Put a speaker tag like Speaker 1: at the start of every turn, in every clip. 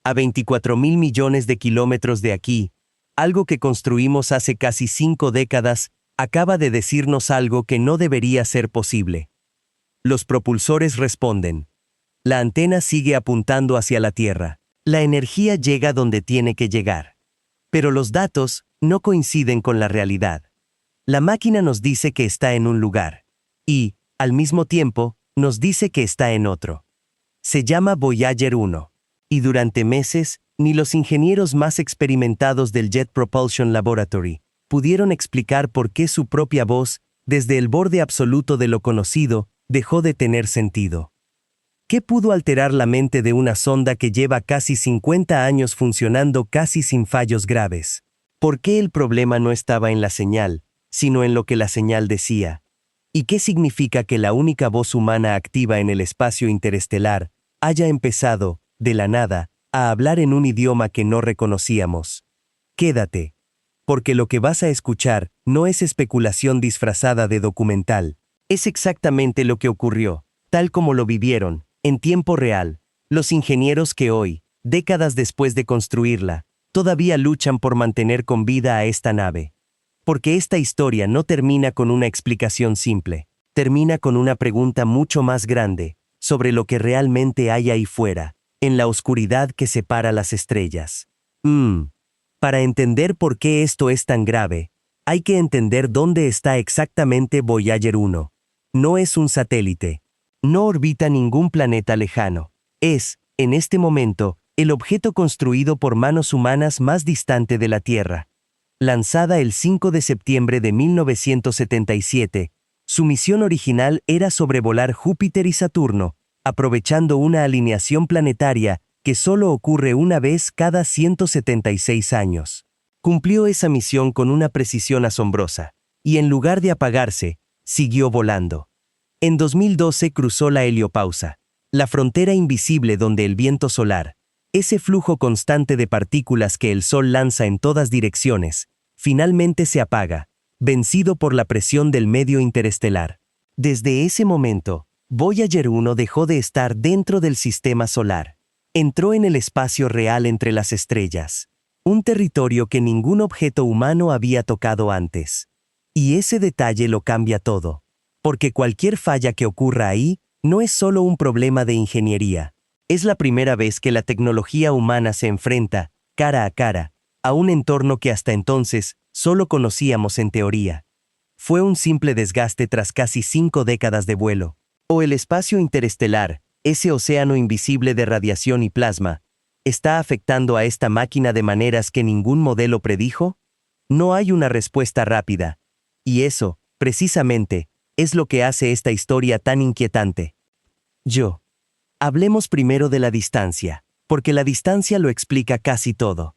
Speaker 1: a 24.000 millones de kilómetros de aquí, algo que construimos hace casi 5 décadas, acaba de decirnos algo que no debería ser posible. Los propulsores responden. La antena sigue apuntando hacia la Tierra. La energía llega donde tiene que llegar. Pero los datos no coinciden con la realidad. La máquina nos dice que está en un lugar. Y, al mismo tiempo, nos dice que está en otro. Se llama Voyager 1. Y durante meses, ni los ingenieros más experimentados del Jet Propulsion Laboratory pudieron explicar por qué su propia voz, desde el borde absoluto de lo conocido, dejó de tener sentido. ¿Qué pudo alterar la mente de una sonda que lleva casi 50 años funcionando casi sin fallos graves? ¿Por qué el problema no estaba en la señal, sino en lo que la señal decía? ¿Y qué significa que la única voz humana activa en el espacio interestelar haya empezado, de la nada, a hablar en un idioma que no reconocíamos? Quédate, porque lo que vas a escuchar no es especulación disfrazada de documental. Es exactamente lo que ocurrió, tal como lo vivieron, en tiempo real, los ingenieros que hoy, décadas después de construirla, todavía luchan por mantener con vida a esta nave. Porque esta historia no termina con una explicación simple, termina con una pregunta mucho más grande, sobre lo que realmente hay ahí fuera, en la oscuridad que separa las estrellas. Para entender por qué esto es tan grave, hay que entender dónde está exactamente Voyager 1. No es un satélite. No orbita ningún planeta lejano. Es, en este momento, el objeto construido por manos humanas más distante de la Tierra. Lanzada el 5 de septiembre de 1977, su misión original era sobrevolar Júpiter y Saturno, aprovechando una alineación planetaria que solo ocurre una vez cada 176 años. Cumplió esa misión con una precisión asombrosa, y en lugar de apagarse, siguió volando. En 2012 cruzó la heliopausa, la frontera invisible donde el viento solar, ese flujo constante de partículas que el Sol lanza en todas direcciones, finalmente se apaga, vencido por la presión del medio interestelar. Desde ese momento, Voyager 1 dejó de estar dentro del sistema solar. Entró en el espacio real entre las estrellas, un territorio que ningún objeto humano había tocado antes. Y ese detalle lo cambia todo. Porque cualquier falla que ocurra ahí no es solo un problema de ingeniería. Es la primera vez que la tecnología humana se enfrenta, cara a cara, a un entorno que hasta entonces solo conocíamos en teoría. Fue un simple desgaste tras casi 5 décadas de vuelo. O el espacio interestelar, ese océano invisible de radiación y plasma, ¿está afectando a esta máquina de maneras que ningún modelo predijo? No hay una respuesta rápida. Y eso, precisamente, es lo que hace esta historia tan inquietante. Hablemos primero de la distancia, porque la distancia lo explica casi todo.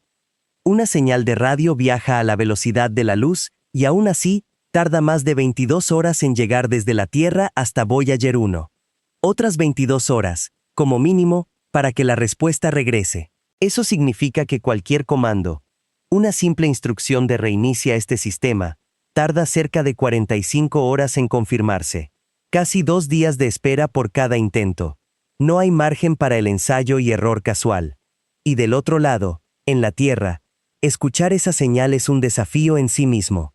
Speaker 1: Una señal de radio viaja a la velocidad de la luz y aún así, tarda más de 22 horas en llegar desde la Tierra hasta Voyager 1. Otras 22 horas, como mínimo, para que la respuesta regrese. Eso significa que cualquier comando, una simple instrucción de reinicia este sistema, tarda cerca de 45 horas en confirmarse. Casi 2 días de espera por cada intento. No hay margen para el ensayo y error casual. Y del otro lado, en la Tierra, escuchar esa señal es un desafío en sí mismo.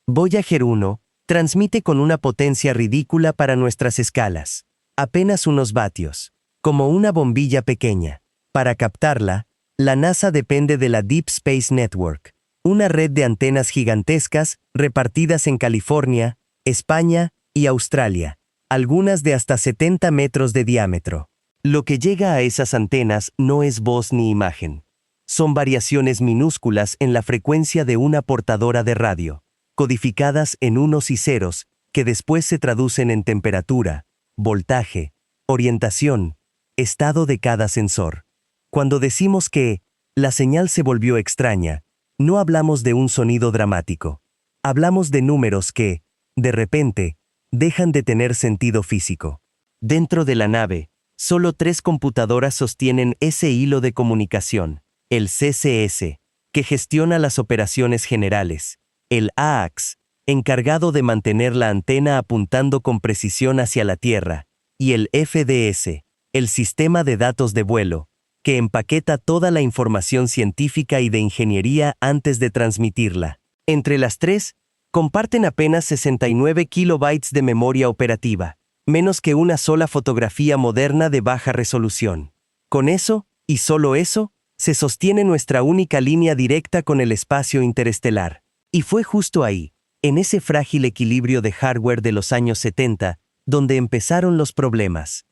Speaker 1: Voyager 1 transmite con una potencia ridícula para nuestras escalas. Apenas unos vatios. Como una bombilla pequeña. Para captarla, la NASA depende de la Deep Space Network, una red de antenas gigantescas repartidas en California, España y Australia, algunas de hasta 70 metros de diámetro. Lo que llega a esas antenas no es voz ni imagen. Son variaciones minúsculas en la frecuencia de una portadora de radio, codificadas en unos y ceros, que después se traducen en temperatura, voltaje, orientación, estado de cada sensor. Cuando decimos que la señal se volvió extraña, no hablamos de un sonido dramático. Hablamos de números que, de repente, dejan de tener sentido físico. Dentro de la nave, solo 3 computadoras sostienen ese hilo de comunicación, el CCS, que gestiona las operaciones generales, el AAX, encargado de mantener la antena apuntando con precisión hacia la Tierra, y el FDS, el sistema de datos de vuelo, que empaqueta toda la información científica y de ingeniería antes de transmitirla. Entre las tres, comparten apenas 69 kilobytes de memoria operativa, menos que una sola fotografía moderna de baja resolución. Con eso, y solo eso, se sostiene nuestra única línea directa con el espacio interestelar. Y fue justo ahí, en ese frágil equilibrio de hardware de los años 70, donde empezaron los problemas.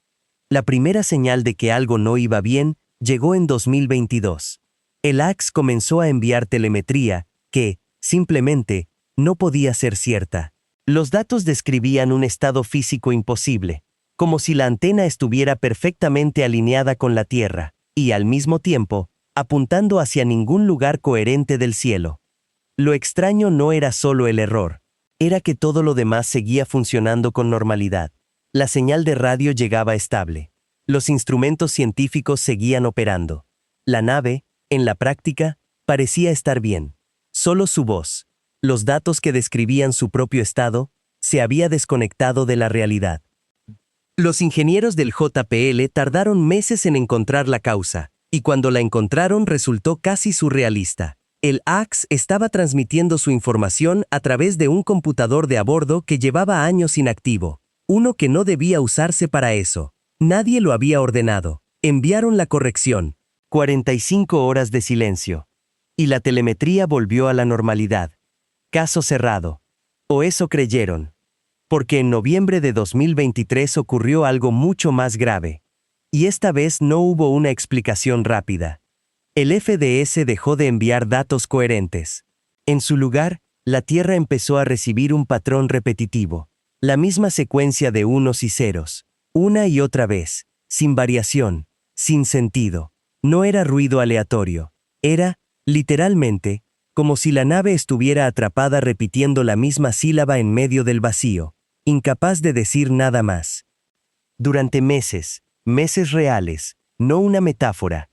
Speaker 1: La primera señal de que algo no iba bien llegó en 2022. El AX comenzó a enviar telemetría que, simplemente, no podía ser cierta. Los datos describían un estado físico imposible, como si la antena estuviera perfectamente alineada con la Tierra, y al mismo tiempo, apuntando hacia ningún lugar coherente del cielo. Lo extraño no era solo el error, era que todo lo demás seguía funcionando con normalidad. La señal de radio llegaba estable. Los instrumentos científicos seguían operando. La nave, en la práctica, parecía estar bien. Solo su voz, los datos que describían su propio estado, se había desconectado de la realidad. Los ingenieros del JPL tardaron meses en encontrar la causa, y cuando la encontraron resultó casi surrealista. El AX estaba transmitiendo su información a través de un computador de a bordo que llevaba años inactivo, uno que no debía usarse para eso. Nadie lo había ordenado. Enviaron la corrección. 45 horas de silencio. Y la telemetría volvió a la normalidad. Caso cerrado. O eso creyeron. Porque en noviembre de 2023 ocurrió algo mucho más grave. Y esta vez no hubo una explicación rápida. El FDS dejó de enviar datos coherentes. En su lugar, la Tierra empezó a recibir un patrón repetitivo. La misma secuencia de unos y ceros. Una y otra vez, sin variación, sin sentido. No era ruido aleatorio. Era, literalmente, como si la nave estuviera atrapada repitiendo la misma sílaba en medio del vacío, incapaz de decir nada más. Durante meses, meses reales, no una metáfora,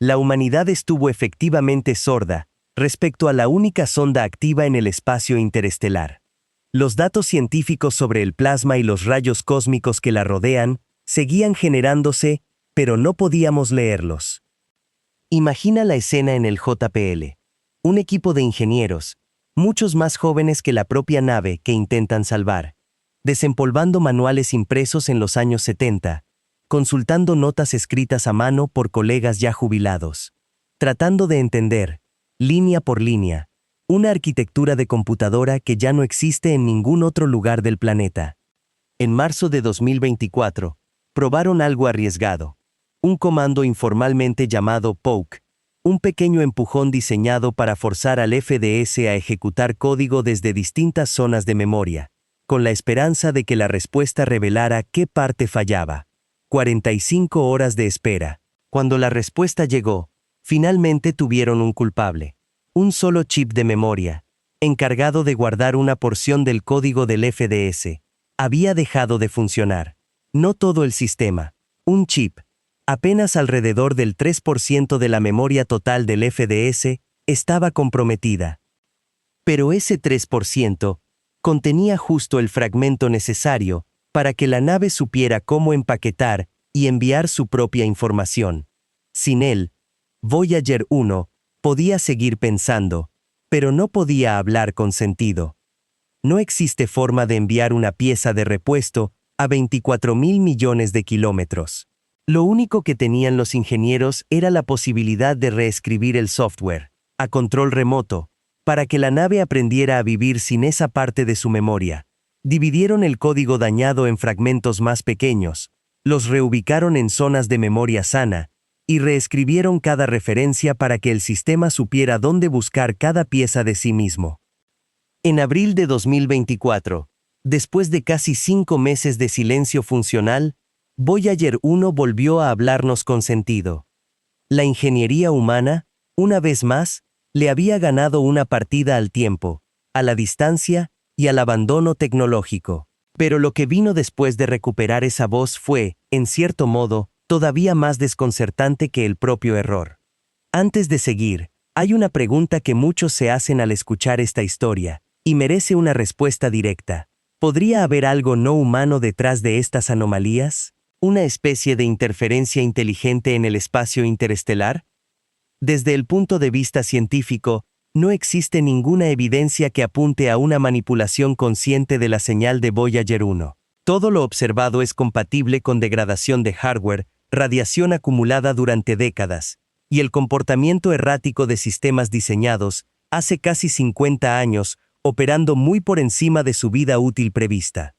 Speaker 1: la humanidad estuvo efectivamente sorda respecto a la única sonda activa en el espacio interestelar. Los datos científicos sobre el plasma y los rayos cósmicos que la rodean seguían generándose, pero no podíamos leerlos. Imagina la escena en el JPL. Un equipo de ingenieros, muchos más jóvenes que la propia nave que intentan salvar, desempolvando manuales impresos en los años 70, consultando notas escritas a mano por colegas ya jubilados, tratando de entender, línea por línea, una arquitectura de computadora que ya no existe en ningún otro lugar del planeta. En marzo de 2024, probaron algo arriesgado, un comando informalmente llamado poke, un pequeño empujón diseñado para forzar al FDS a ejecutar código desde distintas zonas de memoria, con la esperanza de que la respuesta revelara qué parte fallaba. 45 horas de espera. Cuando la respuesta llegó, finalmente tuvieron un culpable. Un solo chip de memoria, encargado de guardar una porción del código del FDS, había dejado de funcionar. No todo el sistema. Un chip, apenas alrededor del 3% de la memoria total del FDS, estaba comprometida. Pero ese 3% contenía justo el fragmento necesario para que la nave supiera cómo empaquetar y enviar su propia información. Sin él, Voyager 1 podía seguir pensando, pero no podía hablar con sentido. No existe forma de enviar una pieza de repuesto a 24.000 millones de kilómetros. Lo único que tenían los ingenieros era la posibilidad de reescribir el software, a control remoto, para que la nave aprendiera a vivir sin esa parte de su memoria. Dividieron el código dañado en fragmentos más pequeños, los reubicaron en zonas de memoria sana, y reescribieron cada referencia para que el sistema supiera dónde buscar cada pieza de sí mismo. En abril de 2024, después de casi 5 meses de silencio funcional, Voyager 1 volvió a hablarnos con sentido. La ingeniería humana, una vez más, le había ganado una partida al tiempo, a la distancia y al abandono tecnológico. Pero lo que vino después de recuperar esa voz fue, en cierto modo, todavía más desconcertante que el propio error. Antes de seguir, hay una pregunta que muchos se hacen al escuchar esta historia, y merece una respuesta directa. ¿Podría haber algo no humano detrás de estas anomalías? ¿Una especie de interferencia inteligente en el espacio interestelar? Desde el punto de vista científico, no existe ninguna evidencia que apunte a una manipulación consciente de la señal de Voyager 1. Todo lo observado es compatible con degradación de hardware, radiación acumulada durante décadas, y el comportamiento errático de sistemas diseñados, hace casi 50 años, operando muy por encima de su vida útil prevista.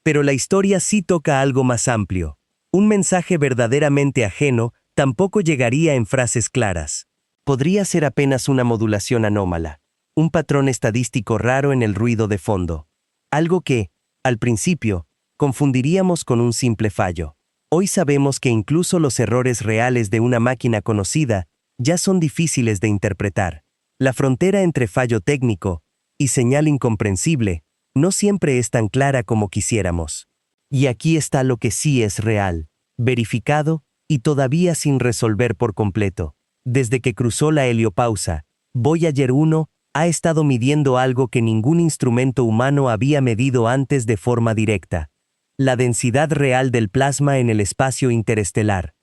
Speaker 1: Pero la historia sí toca algo más amplio. Un mensaje verdaderamente ajeno tampoco llegaría en frases claras. Podría ser apenas una modulación anómala, un patrón estadístico raro en el ruido de fondo. Algo que, al principio, confundiríamos con un simple fallo. Hoy sabemos que incluso los errores reales de una máquina conocida ya son difíciles de interpretar. La frontera entre fallo técnico y señal incomprensible no siempre es tan clara como quisiéramos. Y aquí está lo que sí es real, verificado y todavía sin resolver por completo. Desde que cruzó la heliopausa, Voyager 1 ha estado midiendo algo que ningún instrumento humano había medido antes de forma directa: la densidad real del plasma en el espacio interestelar.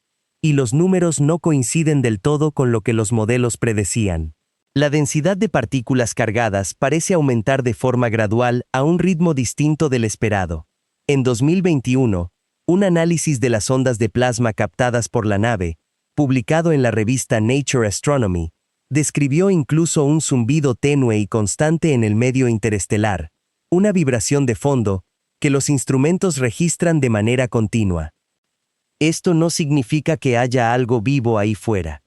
Speaker 1: Y los números no coinciden del todo con lo que los modelos predecían. La densidad de partículas cargadas parece aumentar de forma gradual a un ritmo distinto del esperado. En 2021, un análisis de las ondas de plasma captadas por la nave, publicado en la revista Nature Astronomy, describió incluso un zumbido tenue y constante en el medio interestelar, una vibración de fondo que los instrumentos registran de manera continua. Esto no significa que haya algo vivo ahí fuera.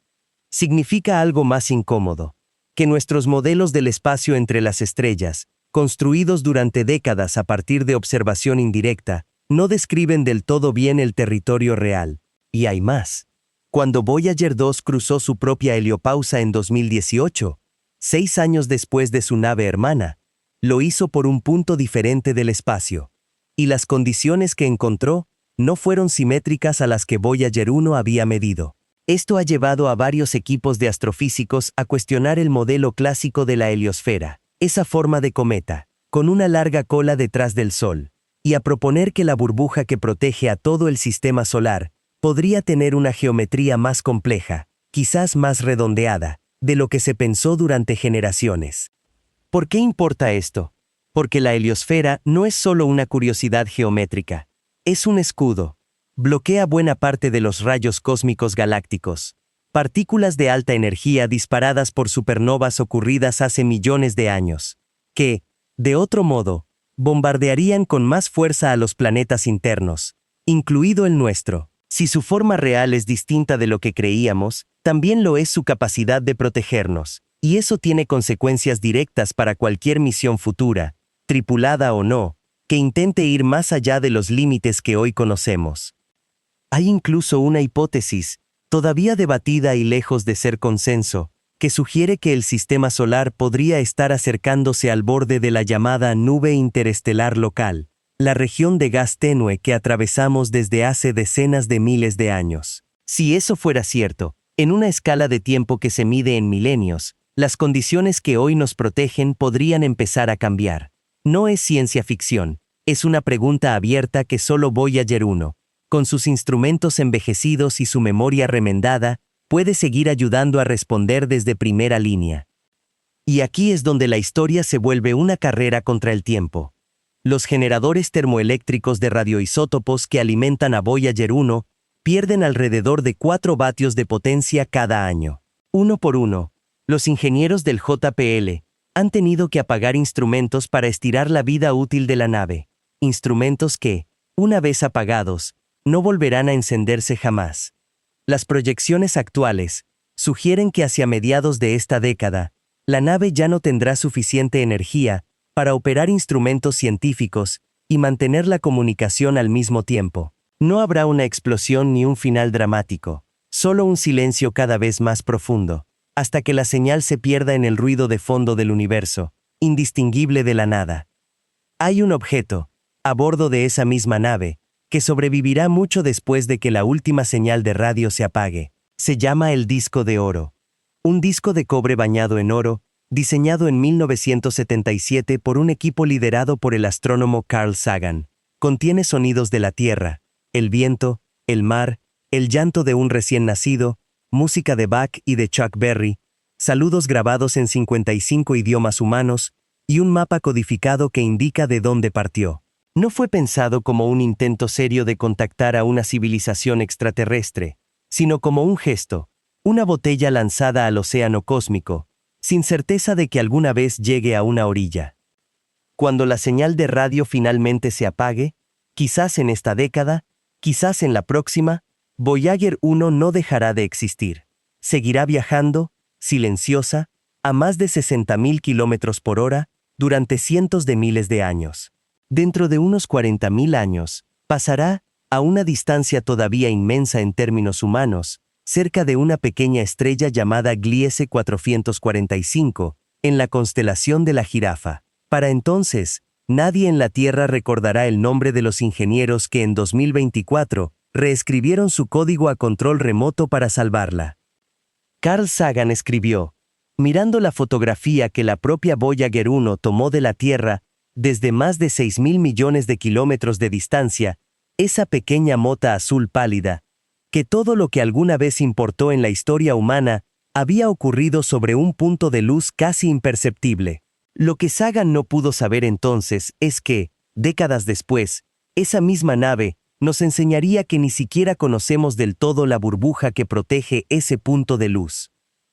Speaker 1: Significa algo más incómodo: que nuestros modelos del espacio entre las estrellas, construidos durante décadas a partir de observación indirecta, no describen del todo bien el territorio real. Y hay más. Cuando Voyager 2 cruzó su propia heliopausa en 2018, 6 años después de su nave hermana, lo hizo por un punto diferente del espacio. Y las condiciones que encontró no fueron simétricas a las que Voyager 1 había medido. Esto ha llevado a varios equipos de astrofísicos a cuestionar el modelo clásico de la heliosfera, esa forma de cometa, con una larga cola detrás del Sol, y a proponer que la burbuja que protege a todo el sistema solar podría tener una geometría más compleja, quizás más redondeada, de lo que se pensó durante generaciones. ¿Por qué importa esto? Porque la heliosfera no es solo una curiosidad geométrica, es un escudo. Bloquea buena parte de los rayos cósmicos galácticos, partículas de alta energía disparadas por supernovas ocurridas hace millones de años, que, de otro modo, bombardearían con más fuerza a los planetas internos, incluido el nuestro. Si su forma real es distinta de lo que creíamos, también lo es su capacidad de protegernos, y eso tiene consecuencias directas para cualquier misión futura, tripulada o no, que intente ir más allá de los límites que hoy conocemos. Hay incluso una hipótesis, todavía debatida y lejos de ser consenso, que sugiere que el sistema solar podría estar acercándose al borde de la llamada nube interestelar local, la región de gas tenue que atravesamos desde hace decenas de miles de años. Si eso fuera cierto, en una escala de tiempo que se mide en milenios, las condiciones que hoy nos protegen podrían empezar a cambiar. No es ciencia ficción, es una pregunta abierta que solo Voyager 1, con sus instrumentos envejecidos y su memoria remendada, puede seguir ayudando a responder desde primera línea. Y aquí es donde la historia se vuelve una carrera contra el tiempo. Los generadores termoeléctricos de radioisótopos que alimentan a Voyager 1 pierden alrededor de 4 vatios de potencia cada año. Uno por uno, los ingenieros del JPL han tenido que apagar instrumentos para estirar la vida útil de la nave. Instrumentos que, una vez apagados, no volverán a encenderse jamás. Las proyecciones actuales sugieren que hacia mediados de esta década, la nave ya no tendrá suficiente energía para operar instrumentos científicos y mantener la comunicación al mismo tiempo. No habrá una explosión ni un final dramático, solo un silencio cada vez más profundo, hasta que la señal se pierda en el ruido de fondo del universo, indistinguible de la nada. Hay un objeto, a bordo de esa misma nave, que sobrevivirá mucho después de que la última señal de radio se apague. Se llama el disco de oro. Un disco de cobre bañado en oro, diseñado en 1977 por un equipo liderado por el astrónomo Carl Sagan. Contiene sonidos de la Tierra, el viento, el mar, el llanto de un recién nacido, música de Bach y de Chuck Berry, saludos grabados en 55 idiomas humanos, y un mapa codificado que indica de dónde partió. No fue pensado como un intento serio de contactar a una civilización extraterrestre, sino como un gesto, una botella lanzada al océano cósmico, sin certeza de que alguna vez llegue a una orilla. Cuando la señal de radio finalmente se apague, quizás en esta década, quizás en la próxima, Voyager 1 no dejará de existir. Seguirá viajando, silenciosa, a más de 60.000 kilómetros por hora, durante cientos de miles de años. Dentro de unos 40.000 años, pasará, a una distancia todavía inmensa en términos humanos, cerca de una pequeña estrella llamada Gliese 445, en la constelación de la Jirafa. Para entonces, nadie en la Tierra recordará el nombre de los ingenieros que en 2024 reescribieron su código a control remoto para salvarla. Carl Sagan escribió: mirando la fotografía que la propia Voyager 1 tomó de la Tierra desde más de 6.000 millones de kilómetros de distancia, esa pequeña mota azul pálida, que todo lo que alguna vez importó en la historia humana había ocurrido sobre un punto de luz casi imperceptible. Lo que Sagan no pudo saber entonces es que, décadas después, esa misma nave nos enseñaría que ni siquiera conocemos del todo la burbuja que protege ese punto de luz.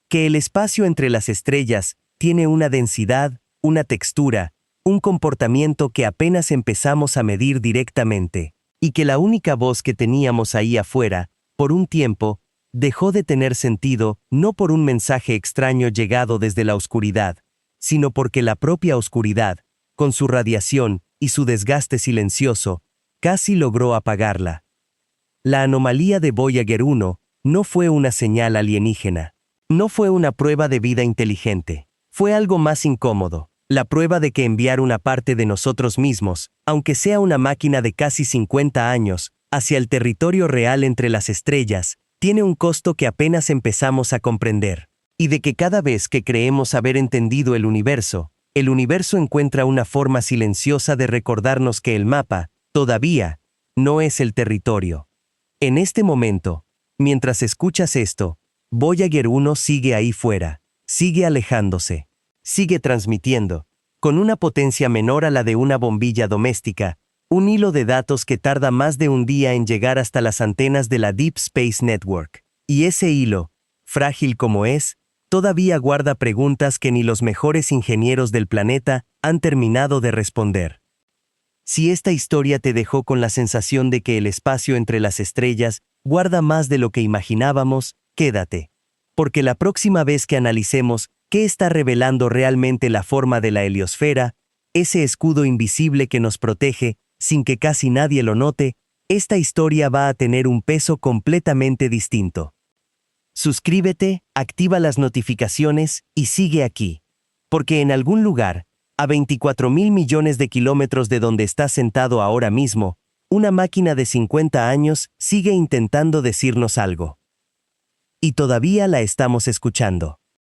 Speaker 1: Que el espacio entre las estrellas tiene una densidad, una textura, un comportamiento que apenas empezamos a medir directamente, y que la única voz que teníamos ahí afuera, por un tiempo, dejó de tener sentido no por un mensaje extraño llegado desde la oscuridad, sino porque la propia oscuridad, con su radiación y su desgaste silencioso, casi logró apagarla. La anomalía de Voyager 1 no fue una señal alienígena. No fue una prueba de vida inteligente. Fue algo más incómodo. La prueba de que enviar una parte de nosotros mismos, aunque sea una máquina de casi 50 años, hacia el territorio real entre las estrellas, tiene un costo que apenas empezamos a comprender. Y de que cada vez que creemos haber entendido el universo encuentra una forma silenciosa de recordarnos que el mapa, todavía, no es el territorio. En este momento, mientras escuchas esto, Voyager 1 sigue ahí fuera, sigue alejándose, sigue transmitiendo, con una potencia menor a la de una bombilla doméstica, un hilo de datos que tarda más de un día en llegar hasta las antenas de la Deep Space Network. Y ese hilo, frágil como es, todavía guarda preguntas que ni los mejores ingenieros del planeta han terminado de responder. Si esta historia te dejó con la sensación de que el espacio entre las estrellas guarda más de lo que imaginábamos, quédate. Porque la próxima vez que analicemos qué está revelando realmente la forma de la heliosfera, ese escudo invisible que nos protege, sin que casi nadie lo note, esta historia va a tener un peso completamente distinto. Suscríbete, activa las notificaciones y sigue aquí. Porque en algún lugar, a 24.000 millones de kilómetros de donde estás sentado ahora mismo, una máquina de 50 años sigue intentando decirnos algo. Y todavía la estamos escuchando.